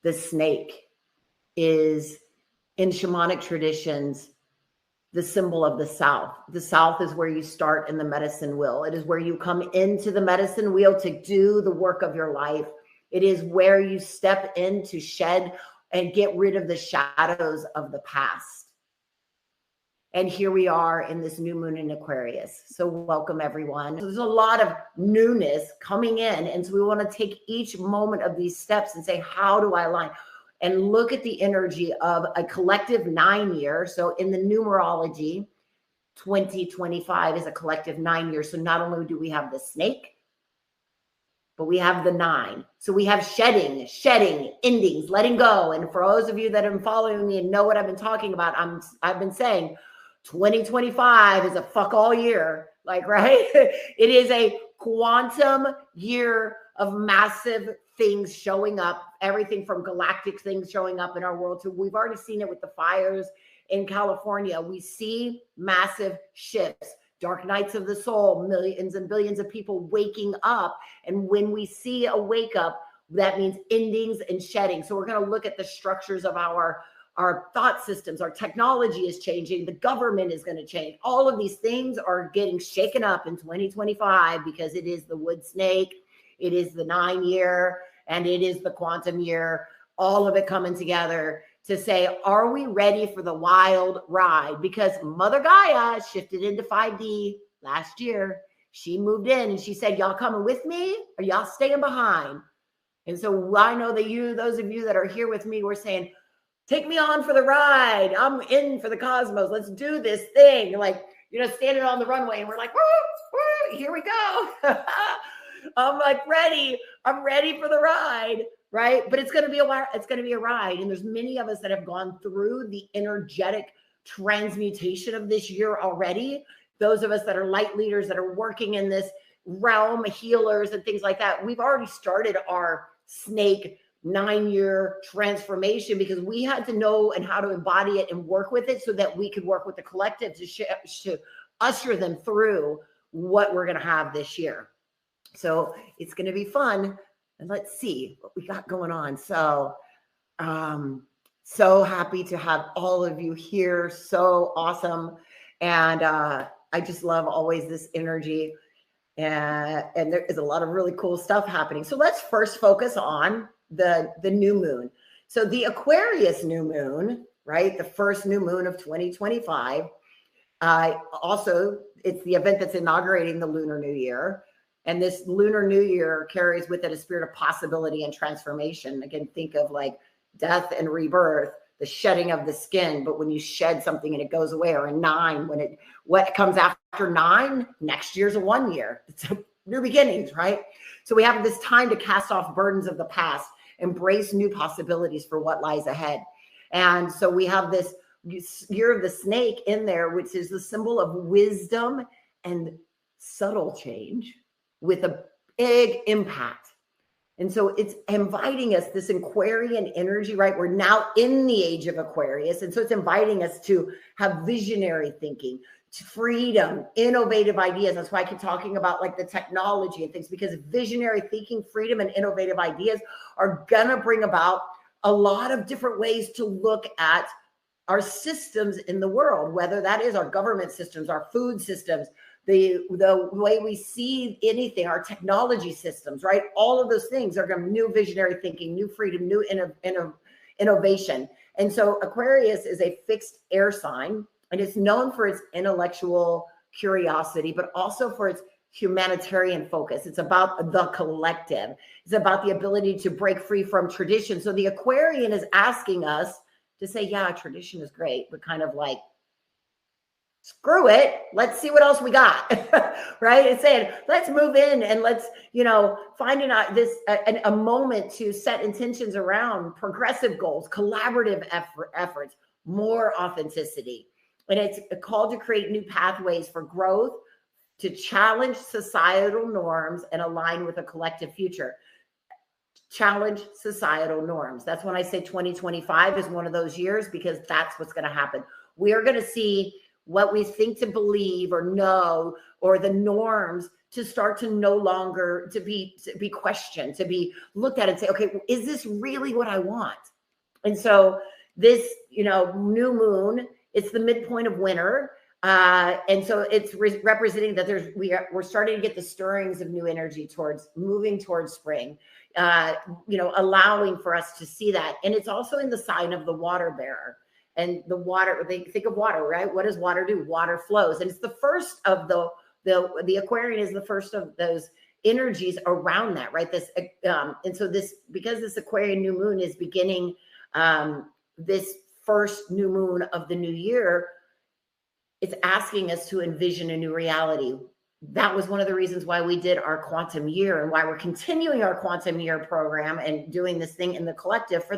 the snake is, in shamanic traditions, the symbol of the South. The South is where you start in the medicine wheel. It is where you come into the medicine wheel to do the work of your life. It is where you step in to shed and get rid of the shadows of the past. And here we are in this new moon in Aquarius. So welcome, everyone. So there's a lot of newness coming in. And so we want to take each moment of these steps and say, how do I align? And look at the energy of a collective 9 year. So in the numerology, 2025 is a collective 9 years. So not only do we have the snake, but we have the 9. So we have shedding, endings, letting go. And for those of you that have been following me and know what I've been talking about, I've been saying 2025 is a fuck all year. Like, right? It is a quantum year of massive things showing up, everything from galactic things showing up in our world to, we've already seen it with the fires in California. We see massive shifts, dark nights of the soul, millions and billions of people waking up. And when we see a wake up, that means endings and shedding. So we're going to look at the structures of our thought systems. Our technology is changing. The government is going to change. All of these things are getting shaken up in 2025 because it is the wood snake. It is the 9 year, and it is the quantum year, all of it coming together to say, are we ready for the wild ride? Because Mother Gaia shifted into 5D last year. She moved in and she said, y'all coming with me or y'all staying behind? And so I know that those of you that are here with me, were saying, take me on for the ride. I'm in for the cosmos. Let's do this thing. Like, standing on the runway and we're like, woo, woo, here we go. I'm like, ready. I'm ready for the ride, right? But it's going to be a ride. And there's many of us that have gone through the energetic transmutation of this year already. Those of us that are light leaders that are working in this realm, healers and things like that. We've already started our snake 9 year transformation because we had to know and how to embody it and work with it so that we could work with the collective to usher them through what we're going to have this year. So it's going to be fun. And let's see what we got going on. So, so happy to have all of you here. So awesome. And I just love always this energy. And there is a lot of really cool stuff happening. So let's first focus on the new moon. So the Aquarius new moon, right? The first new moon of 2025. Also, it's the event that's inaugurating the Lunar New Year. And this Lunar New Year carries with it a spirit of possibility and transformation. Again, think of like death and rebirth, the shedding of the skin. But when you shed something and it goes away, or a 9, what comes after 9, next year's a 1 year. It's a new beginnings, right? So we have this time to cast off burdens of the past, embrace new possibilities for what lies ahead. And so we have this year of the snake in there, which is the symbol of wisdom and subtle change with a big impact. And so it's inviting us, this Aquarian energy, right? We're now in the age of Aquarius. And so it's inviting us to have visionary thinking, freedom, innovative ideas. That's why I keep talking about like the technology and things, because visionary thinking, freedom, and innovative ideas are going to bring about a lot of different ways to look at our systems in the world, whether that is our government systems, our food systems, the way we see anything, our technology systems, right? All of those things are going to be new visionary thinking, new freedom, new innovation. And so Aquarius is a fixed air sign, and it's known for its intellectual curiosity, but also for its humanitarian focus. It's about the collective. It's about the ability to break free from tradition. So the Aquarian is asking us to say, yeah, tradition is great, but kind of like, screw it. Let's see what else we got, right? It's saying, let's move in and let's, find a moment to set intentions around progressive goals, collaborative efforts, more authenticity. And it's a call to create new pathways for growth, to challenge societal norms and align with a collective future. Challenge societal norms. That's when I say 2025 is one of those years, because that's what's going to happen. We are going to see what we think to believe or know, or the norms to start to no longer to be questioned, to be looked at and say, okay, is this really what I want? And so this, new moon, it's the midpoint of winter. And so it's representing that we're starting to get the stirrings of new energy moving towards spring, allowing for us to see that. And it's also in the sign of the water bearer. And the water, they think of water, right? What does water do? Water flows. And it's the first of the Aquarian is the first of those energies around that, right? And so because this Aquarian new moon is beginning this first new moon of the new year, it's asking us to envision a new reality. That was one of the reasons why we did our quantum year and why we're continuing our quantum year program and doing this thing in the collective for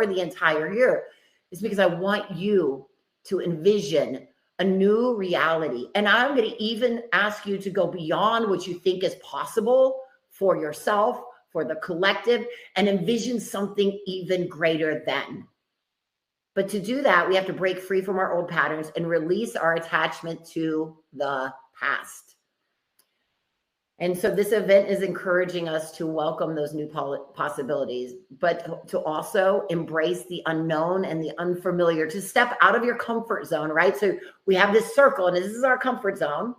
the entire year. Is because I want you to envision a new reality. And I'm going to even ask you to go beyond what you think is possible for yourself, for the collective, and envision something even greater than. But to do that, we have to break free from our old patterns and release our attachment to the past. And so this event is encouraging us to welcome those new possibilities, but to also embrace the unknown and the unfamiliar, to step out of your comfort zone, right? So we have this circle, and this is our comfort zone.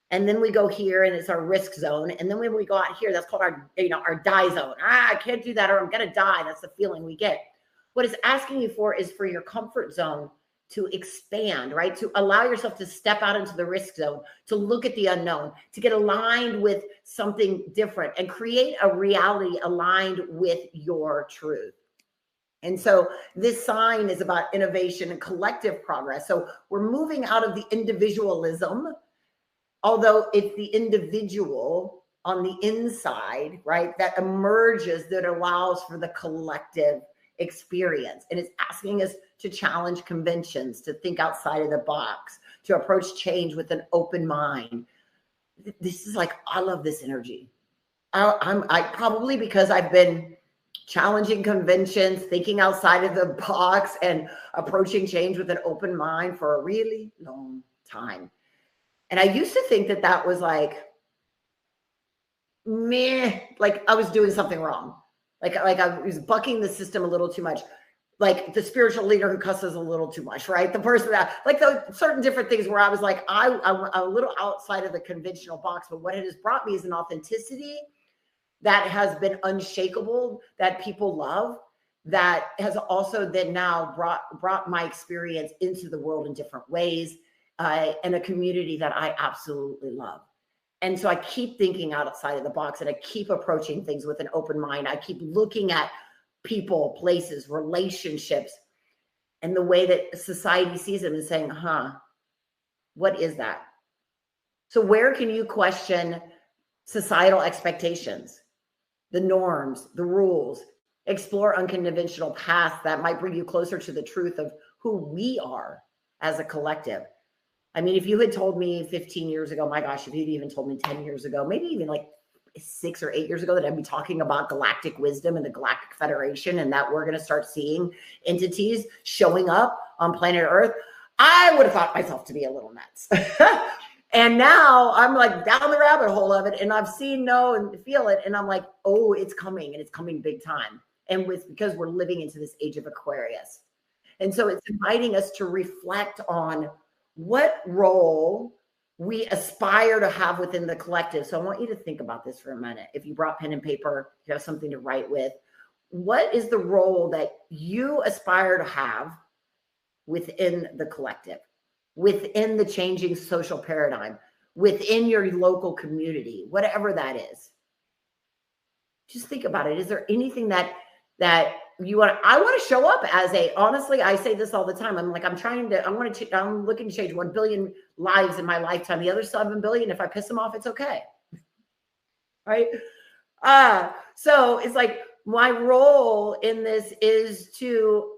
And then we go here, and it's our risk zone. And then when we go out here, that's called our die zone. I can't do that, or I'm going to die. That's the feeling we get. What it's asking you for is for your comfort zone to expand, right? To allow yourself to step out into the risk zone, to look at the unknown, to get aligned with something different and create a reality aligned with your truth. And so this sign is about innovation and collective progress. So we're moving out of the individualism, although it's the individual on the inside, right, that emerges, that allows for the collective experience. And it's asking us to challenge conventions, to think outside of the box, to approach change with an open mind. This is like, I love this energy. I probably because I've been challenging conventions, thinking outside of the box, and approaching change with an open mind for a really long time. And I used to think that was like, meh, like I was doing something wrong. Like I was bucking the system a little too much. Like the spiritual leader who cusses a little too much, right? The person that, like the certain different things where I was like, I'm a little outside of the conventional box, but what it has brought me is an authenticity that has been unshakable, that people love, that has also then now brought my experience into the world in different ways, and a community that I absolutely love. And so I keep thinking outside of the box, and I keep approaching things with an open mind. I keep looking at people, places, relationships, and the way that society sees them and saying, what is that? So where can you question societal expectations, the norms, the rules, explore unconventional paths that might bring you closer to the truth of who we are as a collective? I mean, if you had told me 15 years ago, my gosh, if you'd even told me 10 years ago, maybe even like 6 or 8 years ago, that I'd be talking about galactic wisdom and the Galactic Federation, and that we're going to start seeing entities showing up on planet Earth, I would have thought myself to be a little nuts. And now I'm like down the rabbit hole of it, and I've seen, know, and feel it. And I'm like, oh, it's coming, and it's coming big time. And because we're living into this age of Aquarius. And so it's inviting us to reflect on what role we aspire to have within the collective. So I want you to think about this for a minute. If you brought pen and paper, you have something to write with. What is the role that you aspire to have within the collective, within the changing social paradigm, within your local community, whatever that is? Just think about it. Is there anything that you want? I want to show up as honestly, I say this all the time. I'm like, I'm looking to change 1 billion lives in my lifetime. The other 7 billion, if I piss them off, it's okay. Right? So it's like, my role in this is to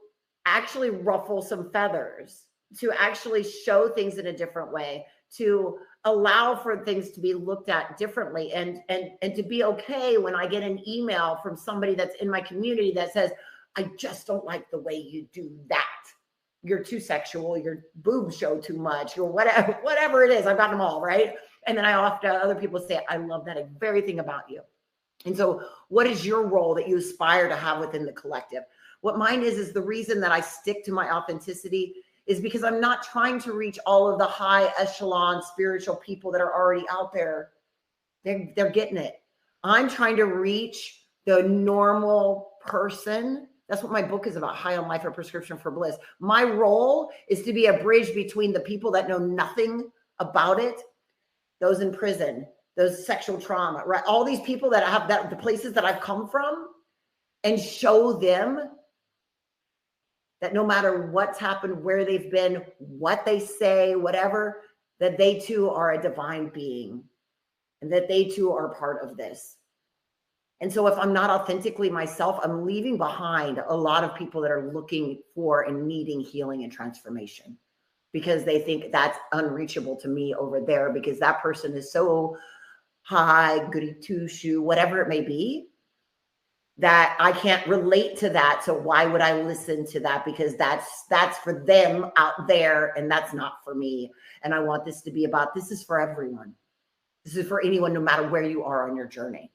actually ruffle some feathers, to actually show things in a different way, to allow for things to be looked at differently, and to be okay when I get an email from somebody that's in my community that says, I just don't like the way you do that. you're too sexual, your boobs show too much, or whatever it is. I've got them all, right? And then I often other people say, I love that very thing about you. And so what is your role that you aspire to have within the collective? What mine is the reason that I stick to my authenticity is because I'm not trying to reach all of the high echelon spiritual people that are already out there. They're getting it. I'm trying to reach the normal person. That's what my book is about, High on Life, A Prescription for Bliss. My role is to be a bridge between the people that know nothing about it, those in prison, those sexual trauma, right? All these people that have that, the places that I've come from, and show them that no matter what's happened, where they've been, what they say, whatever, that they too are a divine being and that they too are part of this. And so if I'm not authentically myself, I'm leaving behind a lot of people that are looking for and needing healing and transformation because they think that's unreachable to me over there because that person is so high, goody two-shoe, whatever it may be, that I can't relate to that. So why would I listen to that? Because that's for them out there and that's not for me. And I want this to be about, this is for everyone. This is for anyone, no matter where you are on your journey.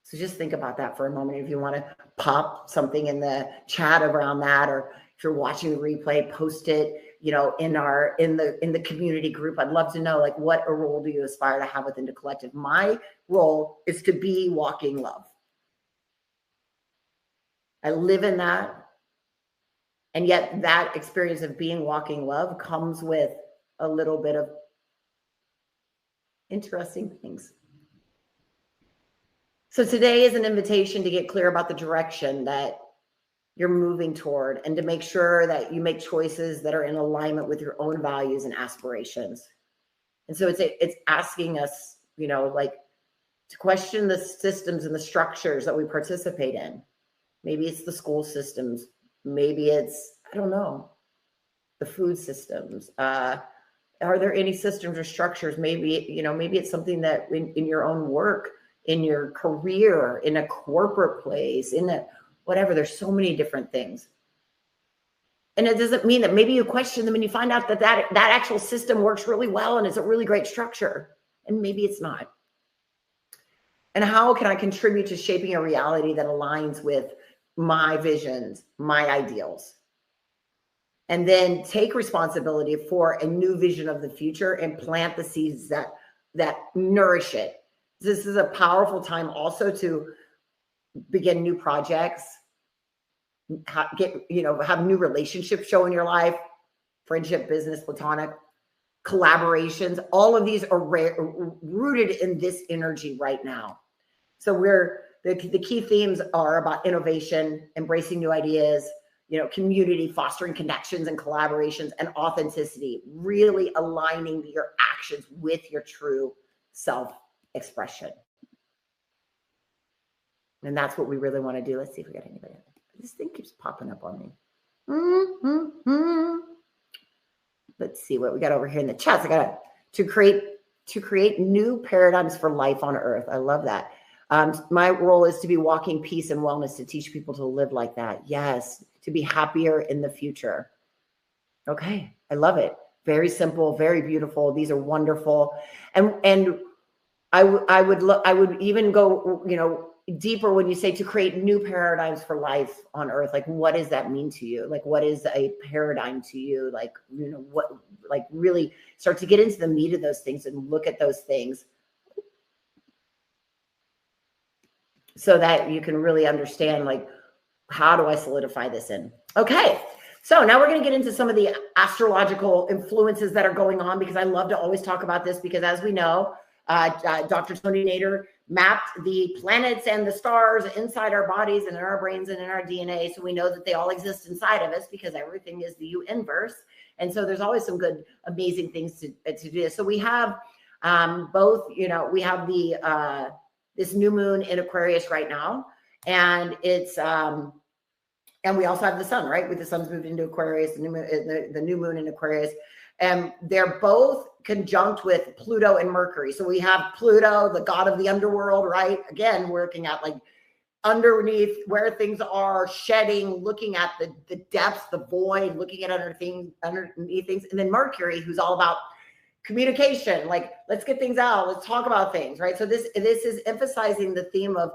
So just think about that for a moment. If you want to pop something in the chat around that, or if you're watching the replay, post it, in the community group. I'd love to know, like, what a role do you aspire to have within the collective? My role is to be walking love. I live in that. And yet that experience of being walking love comes with a little bit of interesting things. So today is an invitation to get clear about the direction that you're moving toward and to make sure that you make choices that are in alignment with your own values and aspirations. And so it's asking us, to question the systems and the structures that we participate in. Maybe it's the school systems. Maybe it's, I don't know, the food systems. Are there any systems or structures? Maybe, maybe it's something that in your own work, in your career, in a corporate place, in a whatever, there's so many different things. And it doesn't mean that maybe you question them and you find out that actual system works really well and it's a really great structure. And maybe it's not. And how can I contribute to shaping a reality that aligns with my visions, my ideals? And then take responsibility for a new vision of the future and plant the seeds that nourish it. This is a powerful time also to begin new projects, have new relationships show in your life, friendship, business, platonic, collaborations. All of these are rooted in this energy right now. So the key themes are about innovation, embracing new ideas, community, fostering connections and collaborations, and authenticity, really aligning your actions with your true self-expression. And that's what we really want to do. Let's see if we got anybody. This thing keeps popping up on me. Let's see what we got over here in the chat. I got to create new paradigms for life on Earth. I love that. My role is to be walking peace and wellness, to teach people to live like that. Yes, to be happier in the future. Okay, I love it. Very simple, very beautiful. These are wonderful, and I would even go deeper when you say to create new paradigms for life on Earth. Like, what does that mean to you? Like, what is a paradigm to you? Like, what? Like, really start to get into the meat of those things and look at those things, so that you can really understand, like, how do I solidify this in? Okay. So now we're going to get into some of the astrological influences that are going on, because I love to always talk about this, because as we know, Dr. Tony Nader mapped the planets and the stars inside our bodies and in our brains and in our DNA. So we know that they all exist inside of us, because everything is the U-inverse. And so there's always some good, amazing things to do. So we have both, we have the this new moon in Aquarius right now. And it's and we also have the sun, right? With the sun's moved into Aquarius, the new moon in Aquarius. And they're both conjunct with Pluto and Mercury. So we have Pluto, the god of the underworld, right? Again, we're looking at like underneath where things are, shedding, looking at the depths, the void, looking at underneath things. And then Mercury, who's all about communication, like let's get things out, let's talk about things, right? So this is emphasizing the theme of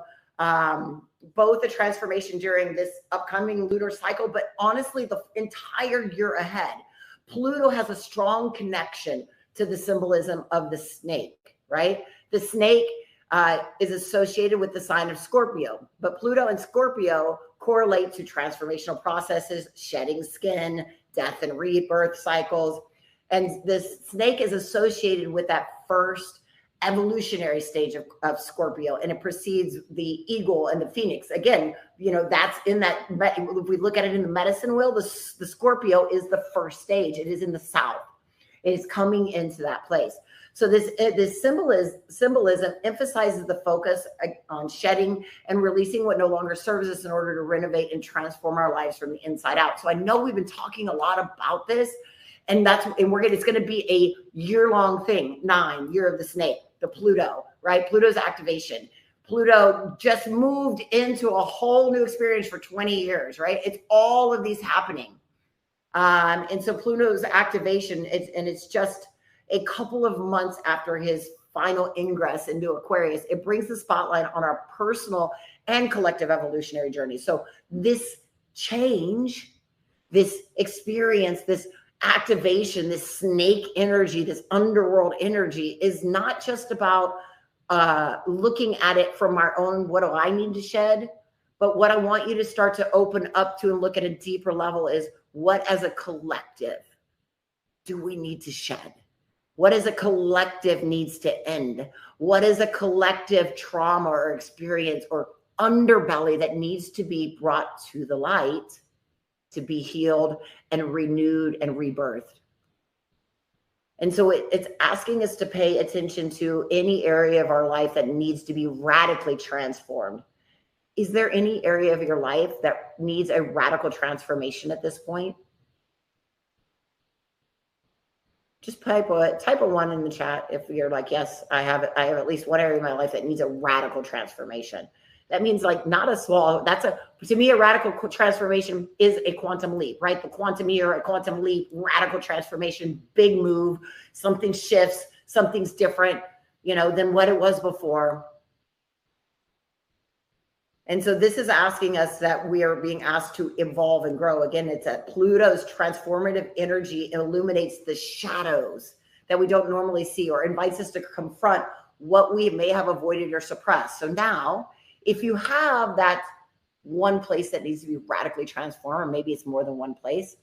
both the transformation during this upcoming lunar cycle, but honestly, the entire year ahead. Pluto has a strong connection to the symbolism of the snake, right? The snake is associated with the sign of Scorpio, but Pluto and Scorpio correlate to transformational processes, shedding skin, death and rebirth cycles. And this snake is associated with that first evolutionary stage of Scorpio, and it precedes the eagle and the phoenix. Again, that's in that, if we look at it in the medicine wheel, the Scorpio is the first stage. It is in the south. It is coming into that place. So this symbolism emphasizes the focus on shedding and releasing what no longer serves us in order to renovate and transform our lives from the inside out. So I know we've been talking a lot about this, and it's going to be a year-long thing. 9, year of the snake, the Pluto, right? Pluto's activation. Pluto just moved into a whole new experience for 20 years, right? It's all of these happening. And so Pluto's activation, it's just a couple of months after his final ingress into Aquarius. It brings the spotlight on our personal and collective evolutionary journey. So this change, this experience, this activation, this snake energy, this underworld energy is not just about looking at it from our own, what do I need to shed? But what I want you to start to open up to and look at a deeper level is, what as a collective do we need to shed? What as a collective needs to end? What is a collective trauma or experience or underbelly that needs to be brought to the light to be healed and renewed and rebirthed? And so it's asking us to pay attention to any area of our life that needs to be radically transformed. Is there any area of your life that needs a radical transformation at this point? Just type a 1 in the chat if you're like, yes, I have at least one area of my life that needs a radical transformation. That means like not a small, to me, a radical transformation is a quantum leap, right? The quantum year, a quantum leap, radical transformation, big move, something shifts, something's different, than what it was before. And so this is asking us that we are being asked to evolve and grow. Again, it's that Pluto's transformative energy illuminates the shadows that we don't normally see, or invites us to confront what we may have avoided or suppressed. So now, if you have that one place that needs to be radically transformed, or maybe it's more than one place,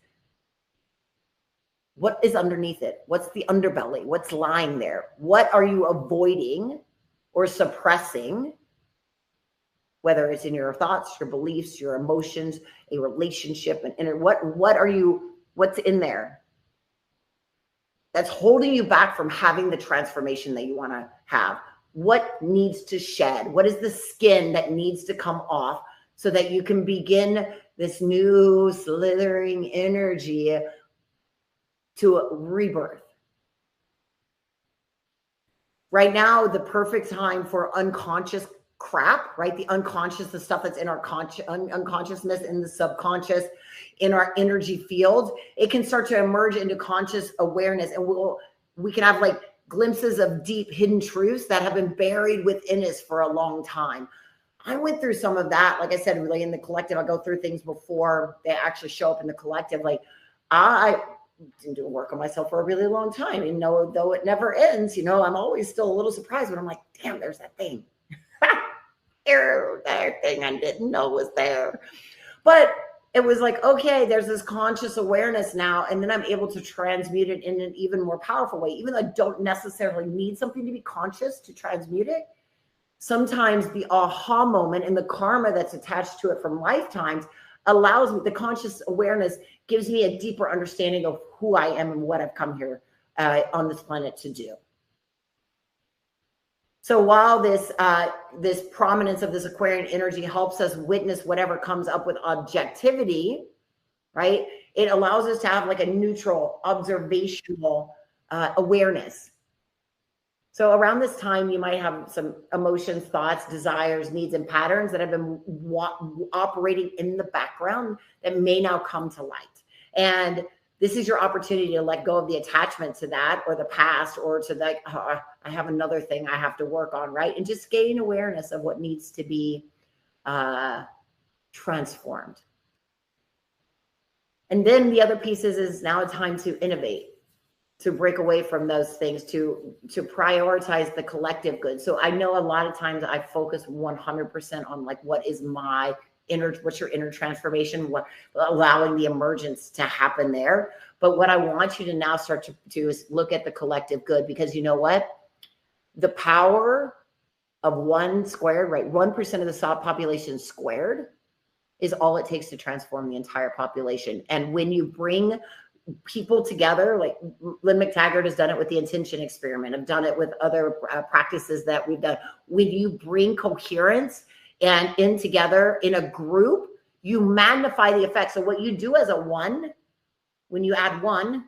what is underneath it? What's the underbelly? What's lying there? What are you avoiding or suppressing? Whether it's in your thoughts, your beliefs, your emotions, a relationship, and what's in there that's holding you back from having the transformation that you want to have? What needs to shed? What is the skin that needs to come off so that you can begin this new slithering energy to rebirth? Right now, the perfect time for unconscious crap, right? The unconscious, the stuff that's in our unconsciousness, in the subconscious, in our energy field, it can start to emerge into conscious awareness, and we can have like glimpses of deep hidden truths that have been buried within us for a long time. I went through some of that. Like I said, really in the collective, I go through things before they actually show up in the collective. Like I been doing work on myself for a really long time, and though it never ends, I'm always still a little surprised when I'm like, damn, there's that thing. That thing I didn't know was there. But it was like, okay, there's this conscious awareness now, and then I'm able to transmute it in an even more powerful way. Even though I don't necessarily need something to be conscious to transmute it, sometimes the aha moment and the karma that's attached to it from lifetimes allows me, the conscious awareness gives me a deeper understanding of who I am and what I've come here on this planet to do. So while this prominence of this Aquarian energy helps us witness whatever comes up with objectivity, right? It allows us to have like a neutral, observational awareness. So around this time, you might have some emotions, thoughts, desires, needs, and patterns that have been operating in the background that may now come to light. And this is your opportunity to let go of the attachment to that or the past, or to like, oh, I have another thing I have to work on, right? And just gain awareness of what needs to be transformed. And then the other piece is now a time to innovate, to break away from those things, to prioritize the collective good. So I know a lot of times I focus 100% on like, what is my what's your inner transformation, what allowing the emergence to happen there. But what I want you to now start to do is look at the collective good, because you know what? The power of 1 squared, right? 1% of the population squared is all it takes to transform the entire population. And when you bring people together, like Lynn McTaggart has done it with the intention experiment, I've done it with other practices that we've done. When you bring coherence and in together in a group, you magnify the effect. So what you do as a 1, when you add 1,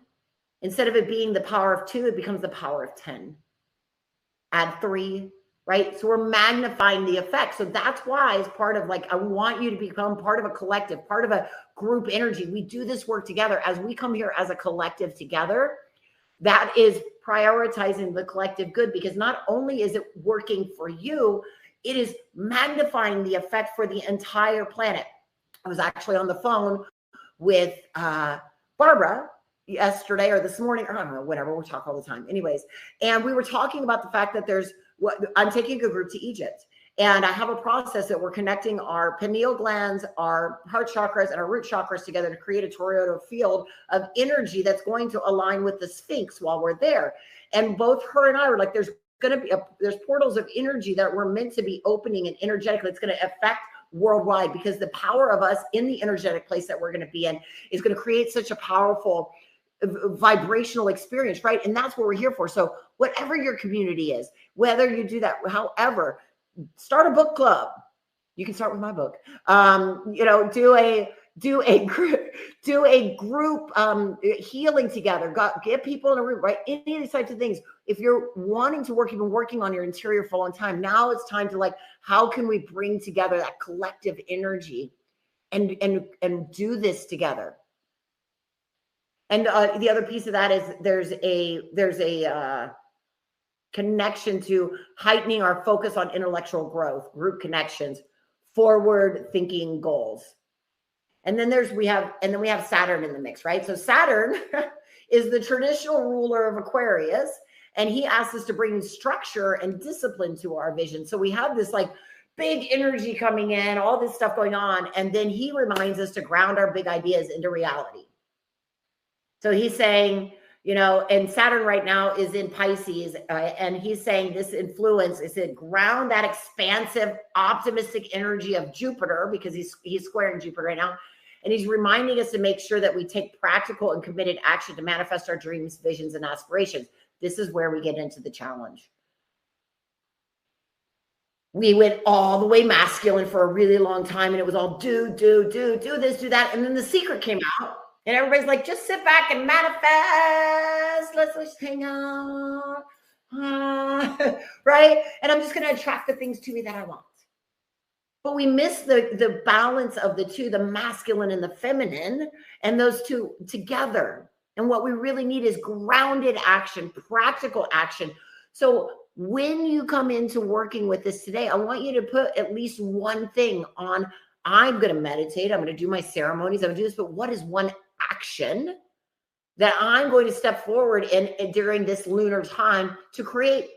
instead of it being the power of 2, it becomes the power of 10. Add 3, right? So we're magnifying the effect. So that's why, as part of like, I want you to become part of a collective, part of a group energy. We do this work together. As we come here as a collective together, that is prioritizing the collective good, because not only is it working for you, it is magnifying the effect for the entire planet. I was actually on the phone with Barbara yesterday or this morning, or I don't know, whatever, we talk all the time. Anyways, and we were talking about the fact that I'm taking a group to Egypt. And I have a process that we're connecting our pineal glands, our heart chakras, and our root chakras together to create a toroidal field of energy that's going to align with the Sphinx while we're there. And both her and I were like, there's portals of energy that we're meant to be opening, and energetically it's going to affect worldwide, because the power of us in the energetic place that we're going to be in is going to create such a powerful vibrational experience, right? And that's what we're here for. So whatever your community is, whether you do that, however, start a book club. You can start with my book. Do a group healing together. Get people in a room, right? Any of these types of things. If you're wanting to work, you've been working on your interior for a long time. Now it's time to like, how can we bring together that collective energy and do this together? And the other piece of that is there's a connection to heightening our focus on intellectual growth, group connections, forward thinking goals. And then we have Saturn in the mix, right? So Saturn is the traditional ruler of Aquarius, and he asks us to bring structure and discipline to our vision. So we have this like big energy coming in, all this stuff going on, and then he reminds us to ground our big ideas into reality. So he's saying, and Saturn right now is in Pisces, and he's saying this influence is to ground that expansive, optimistic energy of Jupiter, because he's squaring Jupiter right now. And he's reminding us to make sure that we take practical and committed action to manifest our dreams, visions, and aspirations. This is where we get into the challenge. We went all the way masculine for a really long time, and it was all do this, do that. And then The Secret came out. And everybody's like, just sit back and manifest. Let's just hang out. Right? And I'm just going to attract the things to me that I want. But we miss the balance of the two, the masculine and the feminine, and those two together. And what we really need is grounded action, practical action. So when you come into working with this today, I want you to put at least one thing on. I'm going to meditate. I'm going to do my ceremonies. I'm going to do this. But what is one action that I'm going to step forward in during this lunar time to create,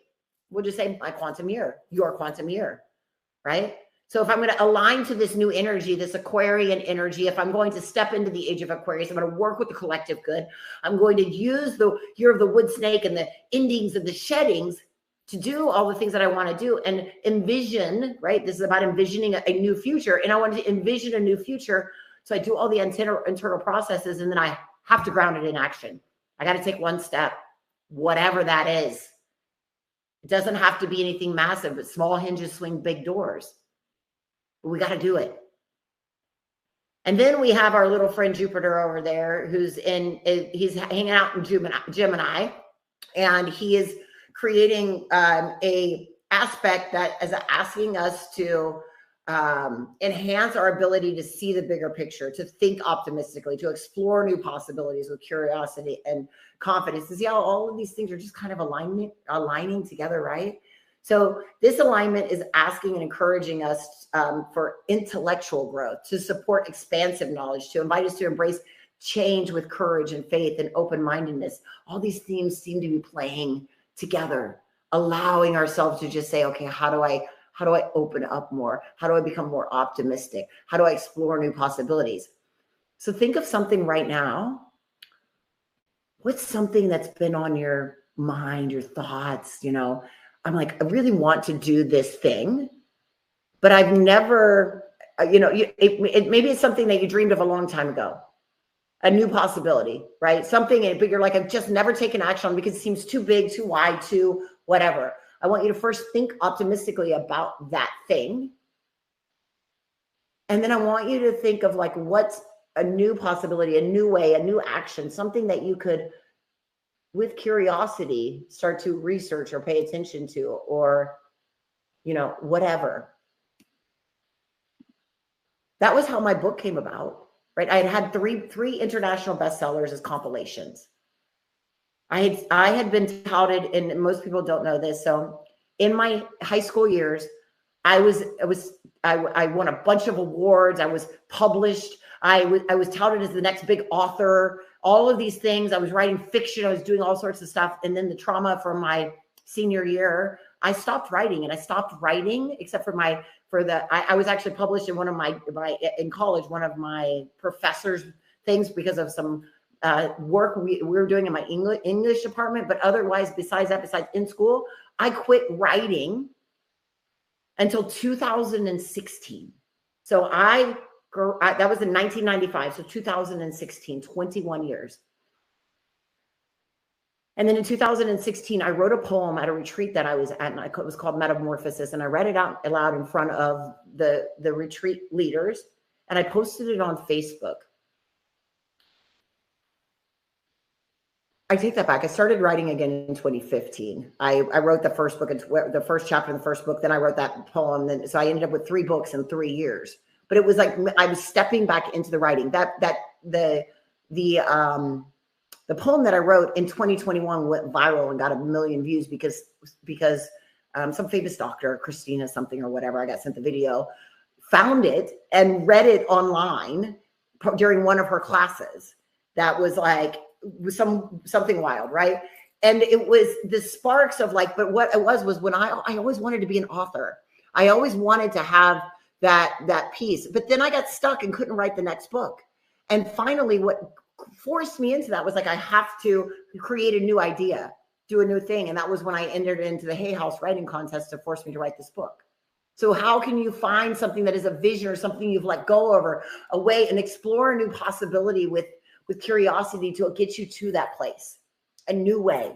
we'll just say, my quantum year, your quantum year, right? So if I'm going to align to this new energy, this Aquarian energy, if I'm going to step into the age of Aquarius, I'm going to work with the collective good. I'm going to use the year of the wood snake and the endings and the sheddings to do all the things that I want to do and envision, right? This is about envisioning a new future. And I want to envision a new future. So I do all the internal processes, and then I have to ground it in action. I got to take one step, whatever that is. It doesn't have to be anything massive, but small hinges swing big doors. But we got to do it. And then we have our little friend Jupiter over there, he's hanging out in Gemini, and he is creating a aspect that is asking us to enhance our ability to see the bigger picture, to think optimistically, to explore new possibilities with curiosity and confidence. To see how all of these things are just kind of aligning together, right? So this alignment is asking and encouraging us for intellectual growth, to support expansive knowledge, to invite us to embrace change with courage and faith and open-mindedness. All these themes seem to be playing together, allowing ourselves to just say, okay, how do I open up more? How do I become more optimistic? How do I explore new possibilities? So think of something right now. What's something that's been on your mind, your thoughts? I'm like, I really want to do this thing, but I've never, maybe it's something that you dreamed of a long time ago, a new possibility, right? Something, but you're like, I've just never taken action on because it seems too big, too wide, too whatever. I want you to first think optimistically about that thing. And then I want you to think of like, what's a new possibility, a new way, a new action, something that you could, with curiosity, start to research or pay attention to, or, whatever. That was how my book came about, right? I had three international bestsellers as compilations. I had been touted, and most people don't know this. So in my high school years, I won a bunch of awards. I was published. I was touted as the next big author, all of these things. I was writing fiction. I was doing all sorts of stuff. And then the trauma from my senior year, I stopped writing, and I stopped writing except for I was actually published in one of in college, one of my professors' things because of some work we were doing in my English department. But otherwise, besides in school, I quit writing until 2016. So that was in 1995. So 2016, 21 years. And then in 2016, I wrote a poem at a retreat that I was at, and it was called Metamorphosis. And I read it out aloud in front of the retreat leaders, and I posted it on Facebook. I take that back. I started writing again in 2015. I wrote the first book, the first chapter in the first book. Then I wrote that poem. So I ended up with 3 books in 3 years. But it was like I was stepping back into the writing. The poem that I wrote in 2021 went viral and got 1 million views because some famous doctor, Christina something or whatever, I got sent the video, found it and read it online during one of her classes. That was like something wild, right? And it was the sparks of like, but what it was when I always wanted to be an author. I always wanted to have that piece, but then I got stuck and couldn't write the next book. And finally, what forced me into that was like, I have to create a new idea, do a new thing. And that was when I entered into the Hay House writing contest to force me to write this book. So how can you find something that is a vision or something you've let go of or a way and explore a new possibility with curiosity to get you to that place, a new way?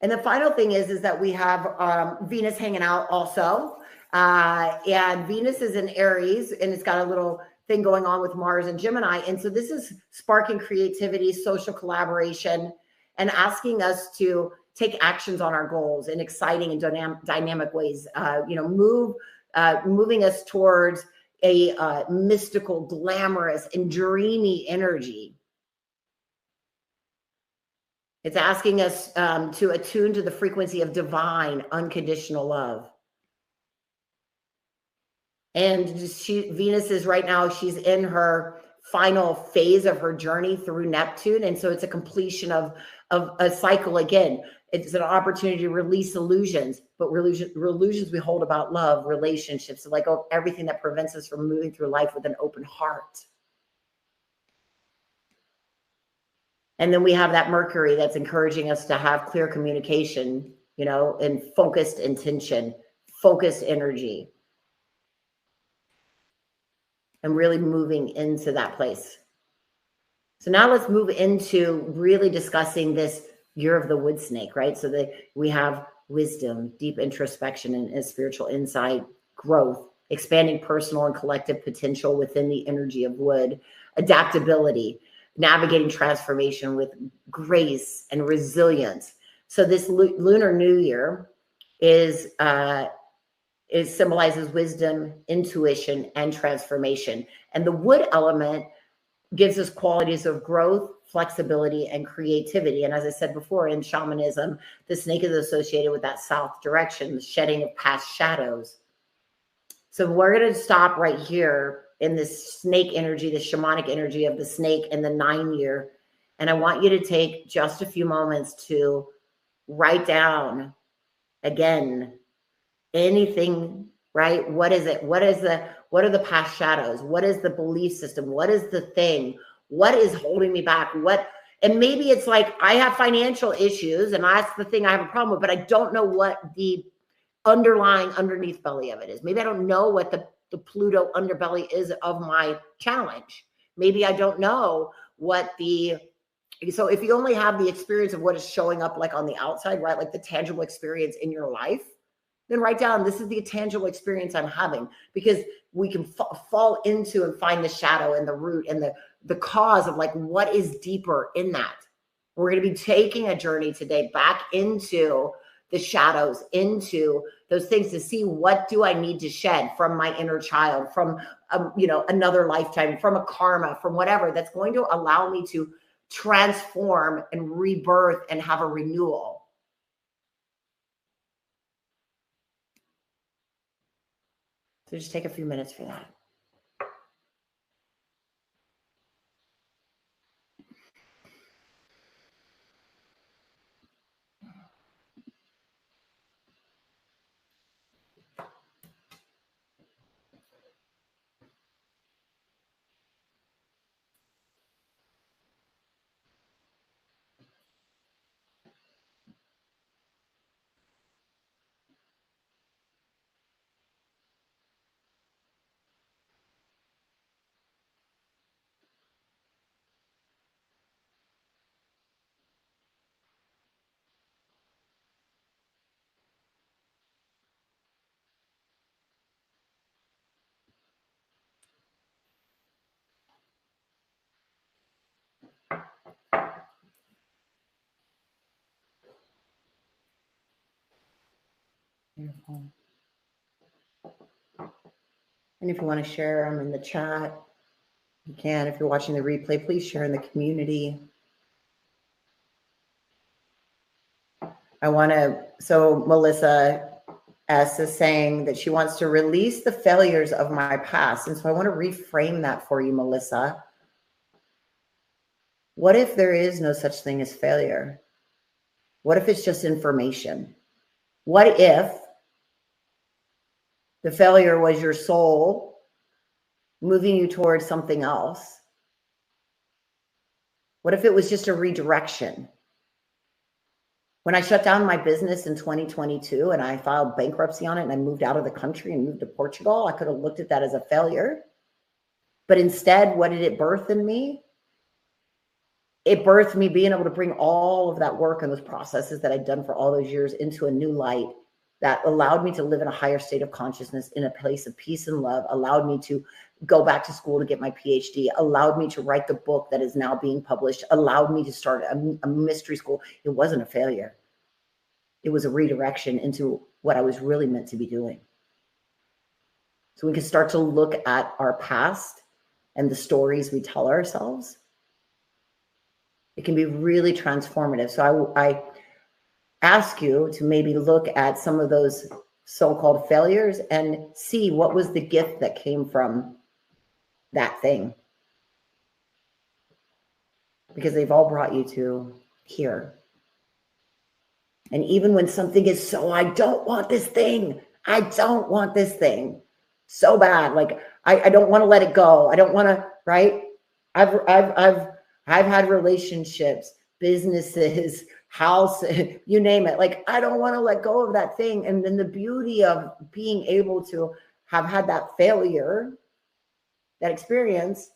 And the final thing is that we have Venus hanging out also. And Venus is in Aries, and it's got a little thing going on with Mars and Gemini. And so this is sparking creativity, social collaboration, and asking us to take actions on our goals in exciting and dynamic ways, moving us towards a mystical, glamorous, and dreamy energy. It's asking us to attune to the frequency of divine, unconditional love. And Venus is right now, she's in her final phase of her journey through Neptune. And so it's a completion of a cycle again. It's an opportunity to release illusions, but illusions we hold about love, relationships, like everything that prevents us from moving through life with an open heart. And then we have that Mercury that's encouraging us to have clear communication, and focused intention, focused energy, and really moving into that place. So now let's move into really discussing this year of the wood snake, right? So that we have wisdom, deep introspection and spiritual insight, growth, expanding personal and collective potential within the energy of wood, adaptability, navigating transformation with grace and resilience. So this Lunar New Year is it symbolizes wisdom, intuition, and transformation. And the wood element gives us qualities of growth, flexibility, and creativity. And as I said before, in shamanism, the snake is associated with that south direction, the shedding of past shadows. So we're going to stop right here in this snake energy, the shamanic energy of the snake in the 9-year. And I want you to take just a few moments to write down again anything, right? What is it? What are the past shadows? What is the belief system? What is the thing? What is holding me back? And maybe it's like, I have financial issues and that's the thing I have a problem with, but I don't know what the underlying underneath belly of it is. Maybe I don't know what the Pluto underbelly is of my challenge. Maybe I don't know what so if you only have the experience of what is showing up like on the outside, right? Like the tangible experience in your life, then write down, this is the tangible experience I'm having, because we can fall into and find the shadow and the root and the cause of like, what is deeper in that. We're going to be taking a journey today back into the shadows, into those things to see, what do I need to shed from my inner child, from, another lifetime, from a karma, from whatever that's going to allow me to transform and rebirth and have a renewal. So just take a few minutes for that. Beautiful. And if you want to share them in the chat, you can. If you're watching the replay, please share in the community. So Melissa S is saying that she wants to release the failures of my past. And so I want to reframe that for you, Melissa. What if there is no such thing as failure? What if it's just information? What if the failure was your soul moving you towards something else? What if it was just a redirection? When I shut down my business in 2022 and I filed bankruptcy on it and I moved out of the country and moved to Portugal, I could have looked at that as a failure. But instead, what did it birth in me? It birthed me being able to bring all of that work and those processes that I'd done for all those years into a new light that allowed me to live in a higher state of consciousness, in a place of peace and love, allowed me to go back to school to get my PhD, allowed me to write the book that is now being published, allowed me to start a mystery school. It wasn't a failure. It was a redirection into what I was really meant to be doing. So we can start to look at our past and the stories we tell ourselves. It can be really transformative. So I ask you to maybe look at some of those so-called failures and see what was the gift that came from that thing. Because they've all brought you to here. And even when something is so, I don't want this thing. I don't want this thing so bad. Like I don't want to let it go. I don't want to, right? I've had relationships, businesses, house, you name it. Like, I don't want to let go of that thing. And then the beauty of being able to have had that failure, that experience,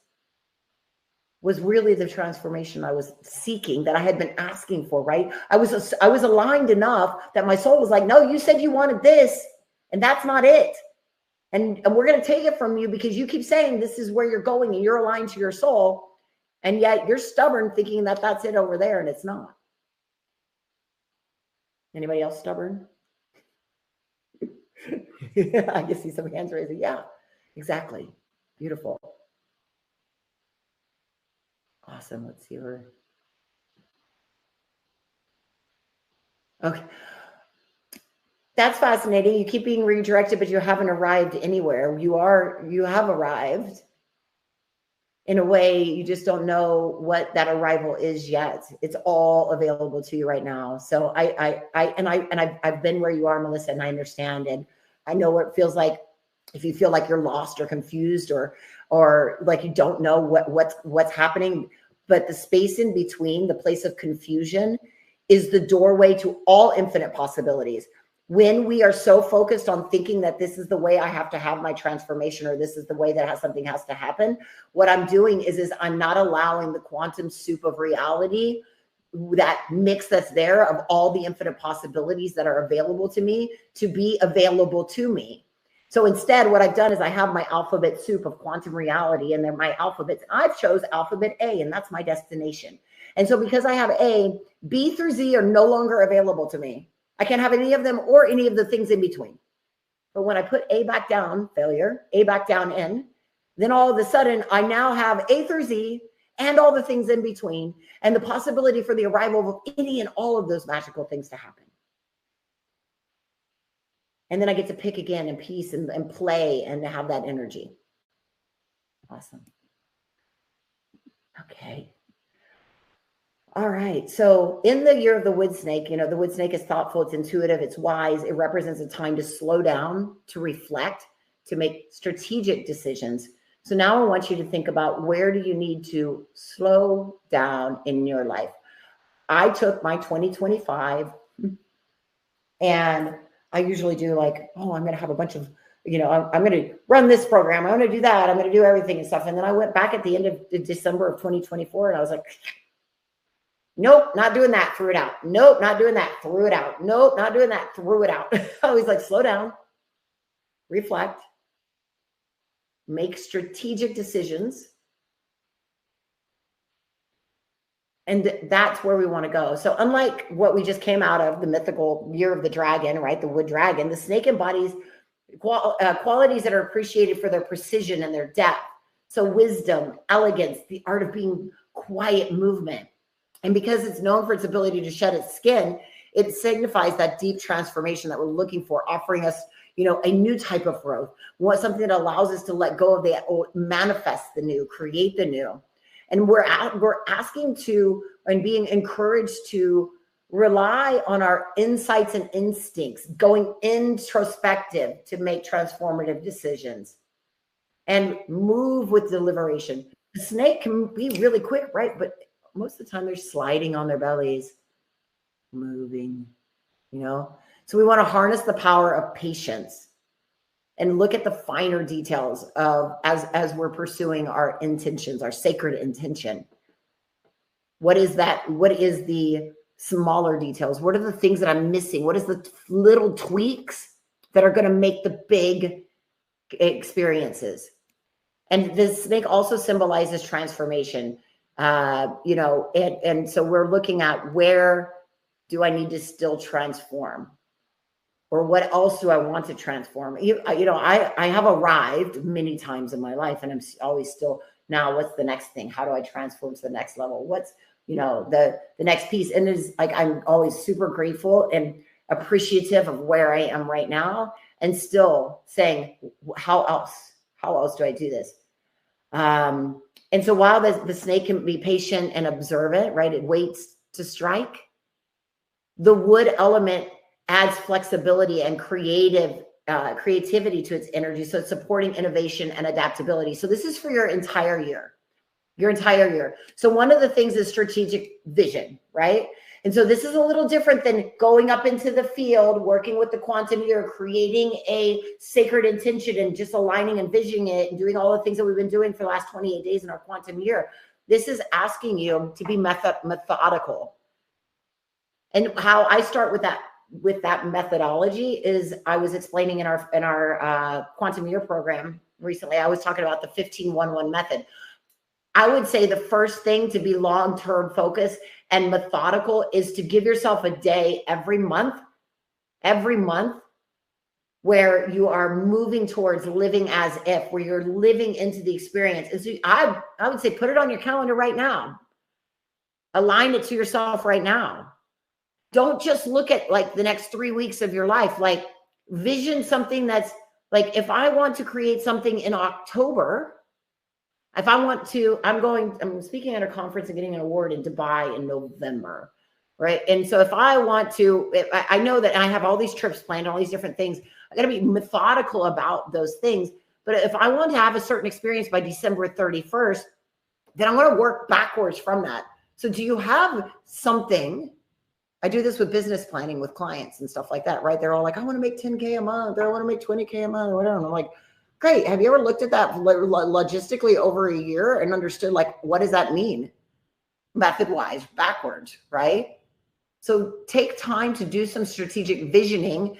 was really the transformation I was seeking, that I had been asking for, right? I was aligned enough that my soul was like, no, you said you wanted this, and that's not it. And we're going to take it from you because you keep saying this is where you're going and you're aligned to your soul. And yet you're stubborn thinking that that's it over there, and it's not. Anybody else stubborn? I can see some hands raising. Yeah, exactly. Beautiful. Awesome. Let's see where. Okay. That's fascinating. You keep being redirected, but you haven't arrived anywhere. You have arrived. In a way, you just don't know what that arrival is yet. It's all available to you right now. So I've been where you are, Melissa, and I understand. And I know what it feels like if you feel like you're lost or confused or like you don't know what's happening. But the space in between, the place of confusion, is the doorway to all infinite possibilities. When we are so focused on thinking that this is the way I have to have my transformation, or this is the way that something has to happen, what I'm doing is I'm not allowing the quantum soup of reality, that mix that's there of all the infinite possibilities that are available to me, to be available to me. So instead, what I've done is I have my alphabet soup of quantum reality, and they're my alphabets. I've chose alphabet A, and that's my destination. And so because I have A, B through Z are no longer available to me. I can't have any of them or any of the things in between. But when I put A back down, failure, A back down in, then all of a sudden I now have A through Z and all the things in between, and the possibility for the arrival of any and all of those magical things to happen. And then I get to pick again in peace and play and have that energy. Awesome. Okay. All right. So in the year of the wood snake, the wood snake is thoughtful, it's intuitive, it's wise. It represents a time to slow down, to reflect, to make strategic decisions. So now I want you to think about, where do you need to slow down in your life? I took my 2025, and I usually do like, I'm going to have a bunch of, I'm going to run this program, I'm going to do that, I'm going to do everything and stuff. And then I went back at the end of December of 2024, and I was like, nope, not doing that, threw it out. Nope, not doing that, threw it out. Nope, not doing that, threw it out. I was like, slow down, reflect, make strategic decisions. And that's where we want to go. So unlike what we just came out of, the mythical year of the dragon, right? The wood dragon, the snake embodies qualities that are appreciated for their precision and their depth. So wisdom, elegance, the art of being quiet movement. And because it's known for its ability to shed its skin, it signifies that deep transformation that we're looking for, offering us, a new type of growth, something that allows us to let go of the old, manifest the new, create the new. And we're asking to, and being encouraged to, rely on our insights and instincts, going introspective to make transformative decisions, and move with deliberation. The snake can be really quick, right? But most of the time they're sliding on their bellies, moving, So we want to harness the power of patience and look at the finer details of as we're pursuing our intentions, our sacred intention. What is that? What is the smaller details? What are the things that I'm missing? What is the little tweaks that are going to make the big experiences? And the snake also symbolizes transformation. And so we're looking at, where do I need to still transform? Or what else do I want to transform? I have arrived many times in my life, and I'm always still, now what's the next thing? How do I transform to the next level? What's, the next piece? And it's like, I'm always super grateful and appreciative of where I am right now, and still saying, how else do I do this? And so while the snake can be patient and observant, right? It waits to strike. The wood element adds flexibility and creativity to its energy. So it's supporting innovation and adaptability. So this is for your entire year. So one of the things is strategic vision, right? And so this is a little different than going up into the field, working with the quantum year, creating a sacred intention and just aligning and visioning it and doing all the things that we've been doing for the last 28 days in our quantum year. This is asking you to be methodical. And how I start with that methodology is, I was explaining in our quantum year program recently, I was talking about the 15-1-1 method. I would say the first thing to be long-term focused and methodical is to give yourself a day every month, where you are moving towards living as if, where you're living into the experience. And so I would say put it on your calendar right now. Align it to yourself right now. Don't just look at like the next 3 weeks of your life. Like vision something that's like, if I want to create something in October, if I want to, I'm speaking at a conference and getting an award in Dubai in November, right? And so if I want to, I know that I have all these trips planned, all these different things. I got to be methodical about those things. But if I want to have a certain experience by December 31st, then I'm going to work backwards from that. So do you have something? I do this with business planning with clients and stuff like that, right? They're all like, I want to make 10K a month, or I want to make 20K a month, or whatever. And I'm like, great. Have you ever looked at that logistically over a year and understood, like, what does that mean? Method-wise, backwards, right? So take time to do some strategic visioning